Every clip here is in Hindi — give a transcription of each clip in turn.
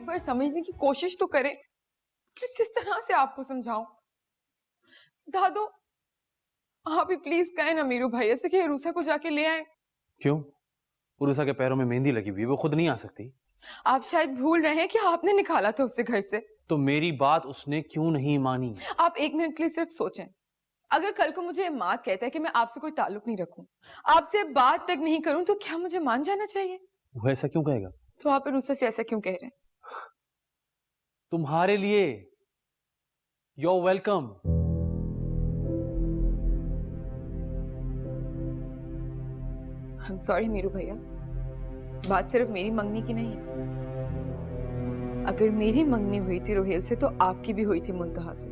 एक बार समझने की कोशिश तो करें। किस तरह से आपको समझाऊं? दादू, आप ही प्लीज कहें ना मीरू भैया से कि अरूसा को जाके ले आए। क्यों? उरुसा के पैरों में मेहंदी लगी हुई है, वो खुद नहीं आ सकती? आप शायद भूल रहे हैं कि आपने निकाला था उसे घर से। तो मेरी बात उसने क्यों नहीं मानी? आप एक मिनट के लिए सिर्फ सोचें। अगर कल को मुझे मात कहता है कि मैं आपसे कोई ताल्लुक नहीं रखूं, आपसे बात तक नहीं करूं, तो क्या मुझे मान जाना चाहिए? वो ऐसा क्यों कहेगा? तो आप अरूसा से ऐसा क्यों कह रहे हैं? तुम्हारे लिए। You're welcome. I'm sorry मीरू भैया, बात सिर्फ मेरी मंगनी की नहीं है। अगर मेरी मंगनी हुई थी रोहेल से, तो आपकी भी हुई थी मुंतहा से।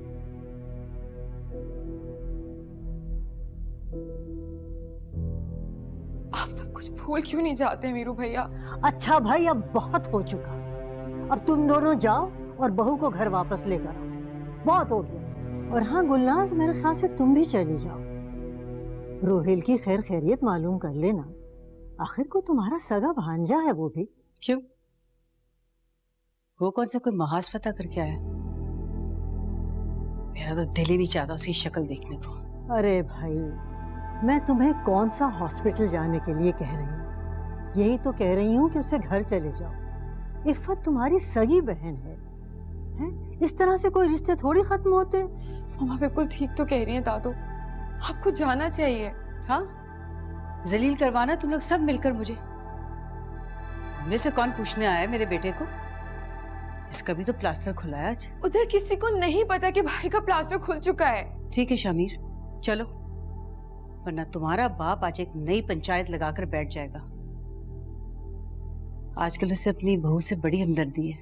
आप सब कुछ भूल क्यों नहीं जाते मीरू भैया? अच्छा भाई, अब बहुत हो चुका। अब तुम दोनों जाओ और बहू को घर वापस लेकर आओ, बहुत हो गया। और हाँ गुलनाज, मेरे ख्याल से तुम भी चली जाओ। रोहिल की खैर खैरियत मालूम कर लेना, आखिर को तुम्हारा सगा भांजा है वो भी। क्यों? वो कौन सा कोई महाज फतह करके आया? मेरा तो दिल ही नहीं चाहता उसकी शक्ल देखने को। अरे भाई, मैं तुम्हें कौन सा हॉस्पिटल जाने के लिए कह रही हूँ? यही तो कह रही हूँ कि उसे घर चले जाओ। इफ़त तुम्हारी सगी बहन है? इस तरह से कोई रिश्ते थोड़ी खत्म होते। मम्मा बिल्कुल ठीक तो कह रही हैं दादू, आपको जाना चाहिए। हाँ, जलील करवाना तुम लोग सब मिलकर मुझे। इनमें से कौन पूछने आया है मेरे बेटे को? इसका भी तो प्लास्टर खुला है आज। उधर किसी को नहीं पता कि भाई का प्लास्टर खुल चुका है। ठीक है शामिर, चलो, वरना तुम्हारा बाप आज एक नई पंचायत लगाकर बैठ जाएगा। आजकल उसे अपनी बहू से बड़ी हमदर्दी है।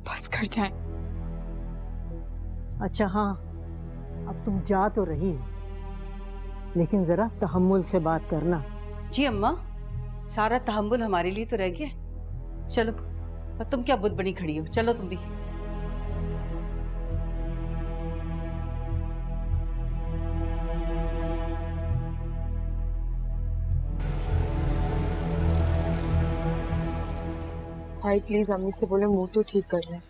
बस कर जाएं। अच्छा हाँ, अब तुम जा तो रही हो, लेकिन जरा तहम्मुल से बात करना। जी अम्मा, सारा तहम्मुल हमारे लिए तो रह गया। चलो, और तुम क्या बुद्ध बनी खड़ी हो, चलो तुम भी। भाई प्लीज अम्मी से बोले मुंह तो ठीक कर लें।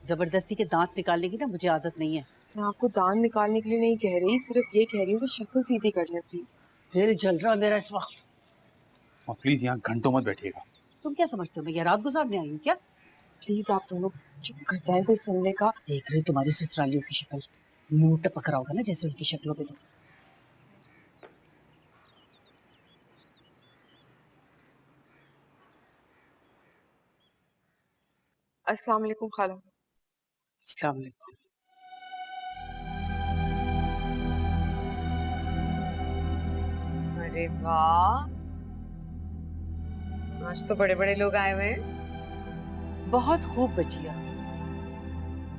जबरदस्ती के दांत निकालने की ना मुझे आदत नहीं है। मैं आपको दान निकालने के लिए नहीं कह रही, सिर्फ ये कह रही हूँ कि शक्ल सीधी कर लें प्लीज। दिल जल रहा मेरा इस वक्त। और प्लीज यहाँ घंटों मत बैठिएगा। तुम क्या समझते हो मैं ये रात गुजारने आई हूँ क्या? प्लीज आप दोनों चुप कर जाएं, कोई सुनने का। देख रही तुम्हारी ससुरालियों की शक्ल, मुंह टपक रहा होगा ना जैसे उनकी शक्लों पे। तो अस्सलाम वालेकुम खाला। अस्सलाम वालेकुम। अरे वाह, आज तो बड़े बड़े लोग आए हुए हैं। बहुत खूब बचिया,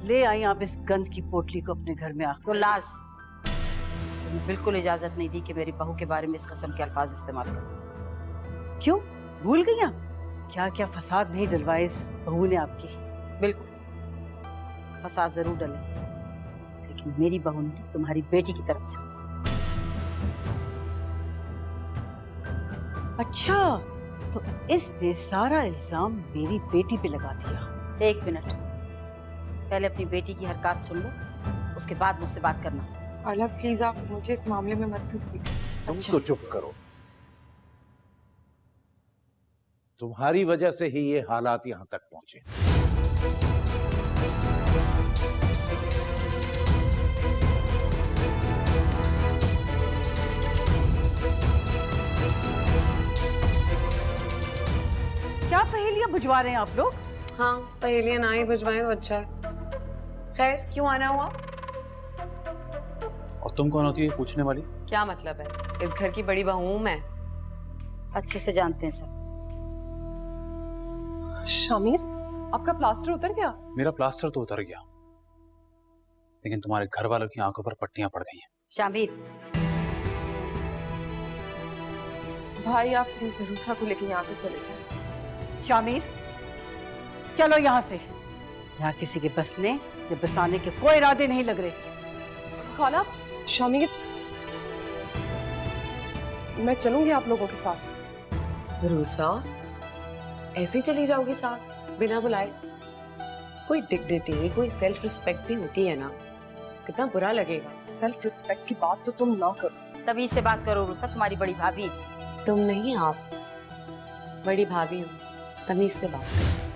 ले आई आप इस गंद की पोटली को अपने घर में। आकर गुलनाज, तुम्हें बिल्कुल इजाजत नहीं दी कि मेरी बहू के बारे में इस किस्म के अल्फाज इस्तेमाल करो। क्यों भूल गई? क्या क्या फसाद नहीं डलवाए इस बहू ने आपकी। बिल्कुल फसाद जरूर डले, लेकिन मेरी बहू ने तुम्हारी बेटी की तरफ से। अच्छा, तो इसने सारा इल्जाम मेरी बेटी पे लगा दिया। एक मिनट, पहले अपनी बेटी की हरकत सुन लो, उसके बाद मुझसे बात करना। खाला प्लीज आप मुझे इस मामले में मत फंसिए। तुम तो चुप करो। तुम्हारी वजह से ही ये हालात यहां तक पहुंचे। क्या पहेलियां बुझवा रहे हैं आप लोग? हाँ, पहेलियां ना ही बुझवाएं तो अच्छा है। खैर, क्यों आना हुआ? और तुम कौन होती है पूछने वाली? क्या मतलब है? इस घर की बड़ी बहू हूं मैं। अच्छे से जानते हैं सब। शामिर, आपका प्लास्टर उतर गया? मेरा प्लास्टर तो उतर गया, लेकिन तुम्हारे घर वालों की आंखों पर पट्टियां पड़ गई हैं। शामिर, भाई आप प्लीज अरूसा को लेकर यहाँ से चले जाएं। शामिर, चलो यहाँ से। यहाँ किसी के बसने या बसाने के कोई इरादे नहीं लग रहे। खाला, शामिर, मैं चलूंगी आप लोगों के साथ। रूसा, ऐसे ही चली जाओगी साथ बिना बुलाए? कोई डिग्निटी, कोई सेल्फ रिस्पेक्ट भी होती है ना। कितना बुरा लगेगा। सेल्फ रिस्पेक्ट की बात तो तुम ना करो। तभी से बात करो रुसा, तुम्हारी बड़ी भाभी। तुम नहीं, आप बड़ी भाभी हो, तमीज से बात करो।